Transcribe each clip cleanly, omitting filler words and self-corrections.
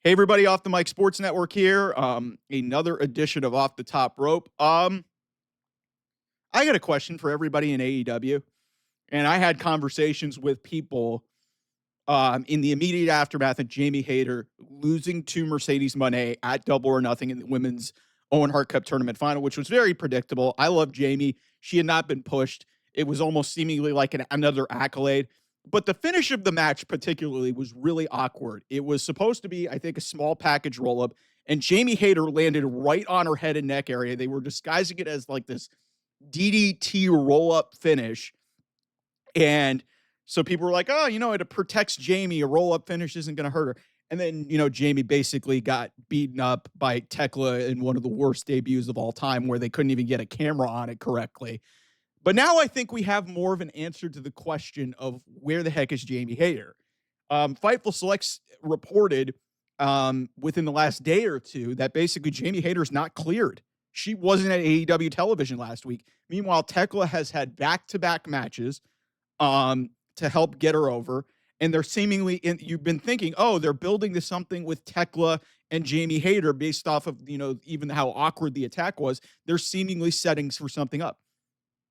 Hey, everybody, Off the Mic Sports Network here. Another edition of Off the Top Rope. I got a question for everybody in AEW, and I had conversations with people in the immediate aftermath of Jamie Hayter losing to Mercedes Mone at Double or Nothing in the women's Owen Hart Cup tournament final, which was very predictable. I love Jamie. She had not been pushed. It was almost seemingly like another accolade. But the finish of the match, particularly, was really awkward. It was supposed to be, I think, a small package roll up, and Jamie Hayter landed right on her head and neck area. They were disguising it as like this DDT roll up finish. And so people were like, oh, it protects Jamie. A roll up finish isn't going to hurt her. And then, Jamie basically got beaten up by Tekla in one of the worst debuts of all time where they couldn't even get a camera on it correctly. But now I think we have more of an answer to the question of where the heck is Jamie Hayter. Fightful Selects reported within the last day or two that basically Jamie Hayter is not cleared. She wasn't at AEW television last week. Meanwhile, Tekla has had back-to-back matches to help get her over. And they're seemingly, you've been thinking, oh, they're building to something with Tekla and Jamie Hayter based off of, even how awkward the attack was. They're seemingly settings for something up.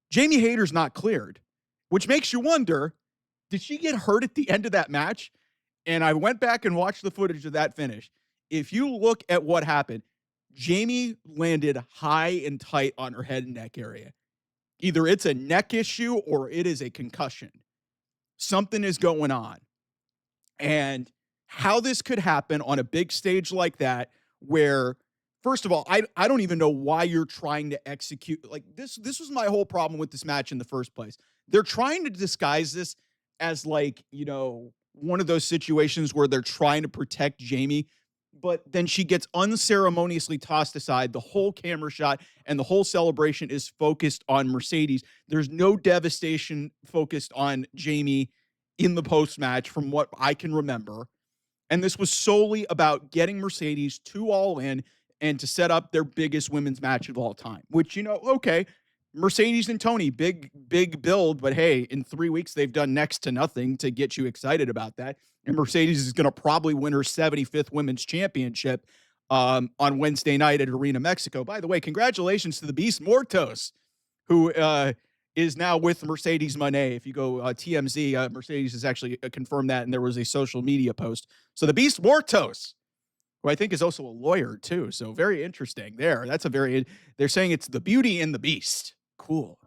Jamie Hayter's not cleared, which makes you wonder, did she get hurt at the end of that match? And I went back and watched the footage of that finish. If you look at what happened, Jamie landed high and tight on her head and neck area. Either it's a neck issue or it is a concussion. Something is going on. And how this could happen on a big stage like that, where, first of all, I don't even know why you're trying to execute. Like, this was my whole problem with this match in the first place. They're trying to disguise this as, like, one of those situations where they're trying to protect Jamie, but then she gets unceremoniously tossed aside. The whole camera shot and the whole celebration is focused on Mercedes. There's no devastation focused on Jamie in the post-match from what I can remember. And this was solely about getting Mercedes to All In and to set up their biggest women's match of all time, which, okay, Mercedes and Tony, big build, but hey, in 3 weeks, they've done next to nothing to get you excited about that. And Mercedes is going to probably win her 75th women's championship on Wednesday night at Arena Mexico. By the way, congratulations to the Beast Mortos, who is now with Mercedes Mone. If you go TMZ, Mercedes has actually confirmed that, and there was a social media post. So the Beast Mortos, who I think is also a lawyer too. So very interesting there. They're saying it's the Beauty and the Beast. Cool.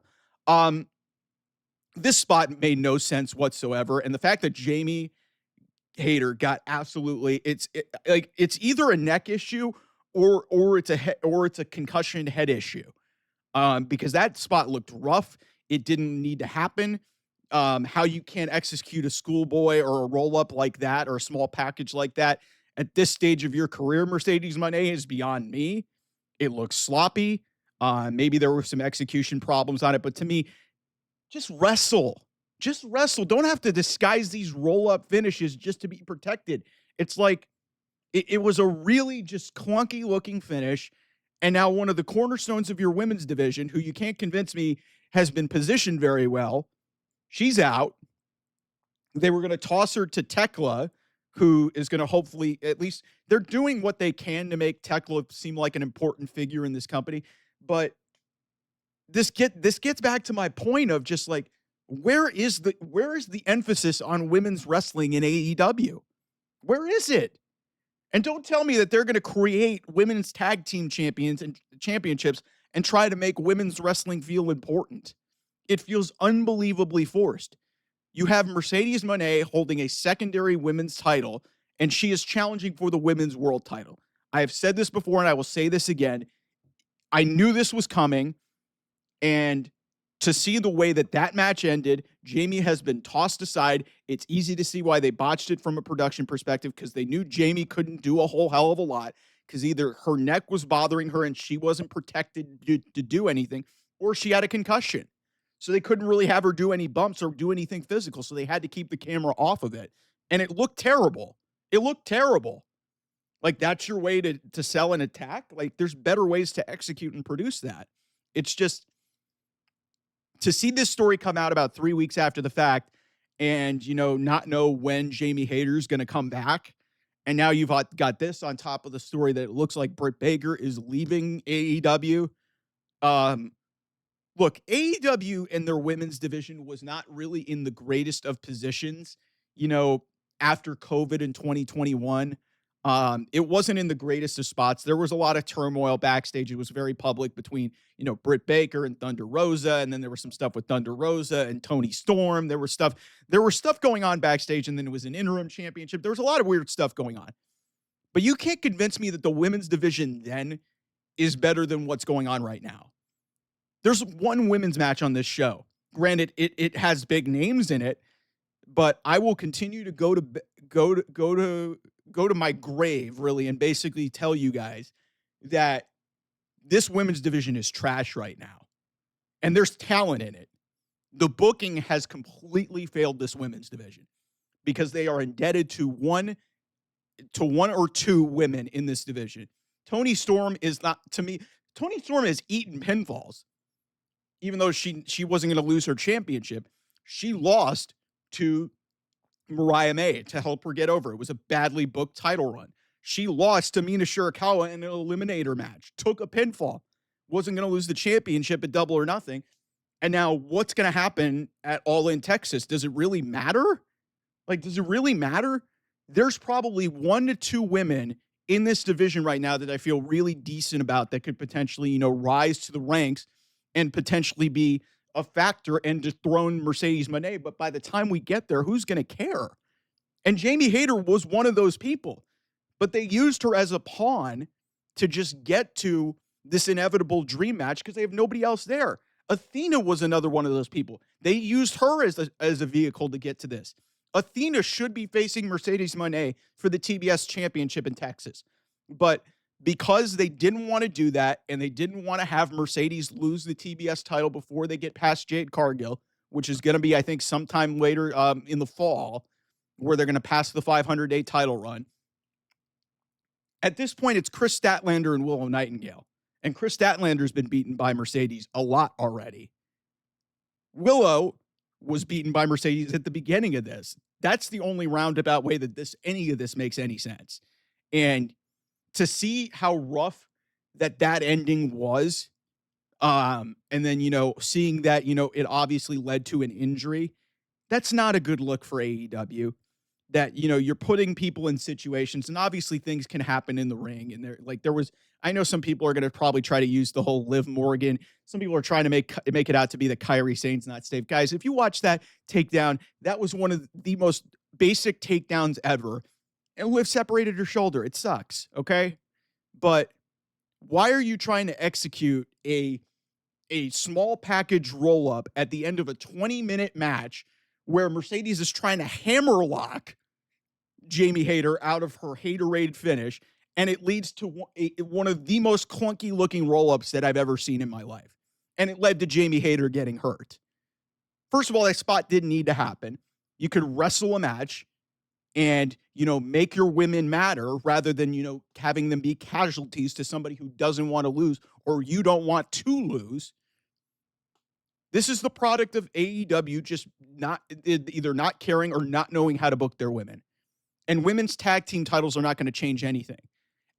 This spot made no sense whatsoever. And the fact that Jamie Hayter got absolutely, it's either a neck issue or it's a concussion head issue. Because that spot looked rough. It didn't need to happen. How you can't execute a schoolboy or a roll up like that or a small package like that at this stage of your career, Mercedes Mone, is beyond me. It looks sloppy. Maybe there were some execution problems on it, but to me, just wrestle. Just wrestle. Don't have to disguise these roll-up finishes just to be protected. It's like, it was a really just clunky-looking finish, and now one of the cornerstones of your women's division, who you can't convince me has been positioned very well, she's out. They were going to toss her to Tekla, who is going to hopefully, at least, they're doing what they can to make Tekla seem like an important figure in this company. But this gets back to my point of just like, where is the emphasis on women's wrestling in AEW? Where is it? And don't tell me that they're going to create women's tag team champions and championships and try to make women's wrestling feel important. It feels unbelievably forced. You have Mercedes Mone holding a secondary women's title, and she is challenging for the women's world title. I have said this before, and I will say this again. I knew this was coming, and to see the way that match ended, Jamie has been tossed aside. It's easy to see why they botched it from a production perspective, because they knew Jamie couldn't do a whole hell of a lot, because either her neck was bothering her and she wasn't protected to do anything, or she had a concussion. So they couldn't really have her do any bumps or do anything physical, so they had to keep the camera off of it. And it looked terrible. It looked terrible. Like, that's your way to sell an attack? Like, there's better ways to execute and produce that. It's just, to see this story come out about 3 weeks after the fact and, not know when Jamie Hayter's going to come back And now you've got this on top of the story that it looks like Britt Baker is leaving AEW. Um, Look, AEW and their women's division was not really in the greatest of positions, you know, after COVID in 2021. It wasn't in the greatest of spots. There was a lot of turmoil backstage. It was very public between, Britt Baker and Thunder Rosa, and then there was some stuff with Thunder Rosa and Tony Storm. There was stuff going on backstage, and then it was an interim championship. There was a lot of weird stuff going on. But you can't convince me that the women's division then is better than what's going on right now. There's one women's match on this show. Granted, it has big names in it, but I will continue to go to my grave, really, and basically tell you guys that this women's division is trash right now. And there's talent in it. The booking has completely failed this women's division because they are indebted to one or two women in this division. Tony Storm is not, to me, Tony Storm has eaten pinfalls. Even though she wasn't going to lose her championship, she lost to Mariah May to help her get over. It was a badly booked title run. She lost to Mina Shirakawa in an eliminator match, took a pinfall, wasn't going to lose the championship at Double or Nothing. And now what's going to happen at All In Texas? Does it really matter? Does it really matter? There's probably 1 to 2 women in this division right now that I feel really decent about that could potentially, rise to the ranks and potentially be a factor and dethrone Mercedes Mone. But by the time we get there, who's going to care? And Jamie Hayter was one of those people. But they used her as a pawn to just get to this inevitable dream match because they have nobody else there. Athena was another one of those people. They used her as a vehicle to get to this. Athena should be facing Mercedes Mone for the TBS championship in Texas. But because they didn't want to do that and they didn't want to have Mercedes lose the TBS title before they get past Jade Cargill, which is going to be, I think, sometime later in the fall, where they're going to pass the 500-day title run. At this point, it's Chris Statlander and Willow Nightingale. And Chris Statlander's been beaten by Mercedes a lot already. Willow was beaten by Mercedes at the beginning of this. That's the only roundabout way that any of this makes any sense. And to see how rough that ending was, and then, seeing that, it obviously led to an injury, that's not a good look for AEW. That, you're putting people in situations, and obviously things can happen in the ring. And I know some people are going to probably try to use the whole Liv Morgan. Some people are trying to make it out to be that Kairi Sane's not safe. Guys, if you watch that takedown, that was one of the most basic takedowns ever. And Liv separated her shoulder. It sucks, okay? But why are you trying to execute a small package roll-up at the end of a 20-minute match where Mercedes is trying to hammerlock Jamie Hayter out of her Haterade finish, and it leads to one of the most clunky-looking roll-ups that I've ever seen in my life. And it led to Jamie Hayter getting hurt. First of all, that spot didn't need to happen. You could wrestle a match and, make your women matter rather than, having them be casualties to somebody who doesn't want to lose or you don't want to lose. This is the product of AEW just either not caring or not knowing how to book their women. And women's tag team titles are not going to change anything.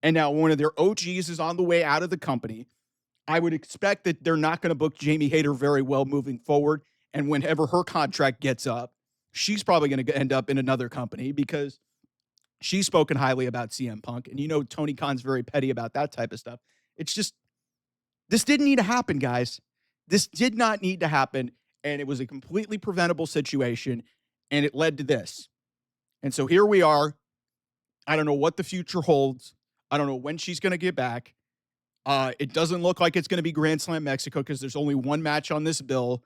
And now one of their OGs is on the way out of the company. I would expect that they're not going to book Jamie Hayter very well moving forward. And whenever her contract gets up, she's probably going to end up in another company because she's spoken highly about CM Punk. And Tony Khan's very petty about that type of stuff. It's just, this didn't need to happen, guys. This did not need to happen. And it was a completely preventable situation. And it led to this. And so here we are. I don't know what the future holds. I don't know when she's going to get back. It doesn't look like it's going to be Grand Slam Mexico because there's only one match on this bill.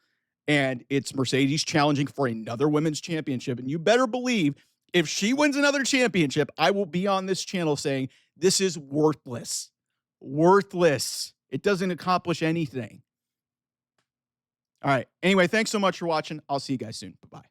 And it's Mercedes challenging for another women's championship. And you better believe if she wins another championship, I will be on this channel saying this is worthless. Worthless. It doesn't accomplish anything. All right. Anyway, thanks so much for watching. I'll see you guys soon. Bye-bye.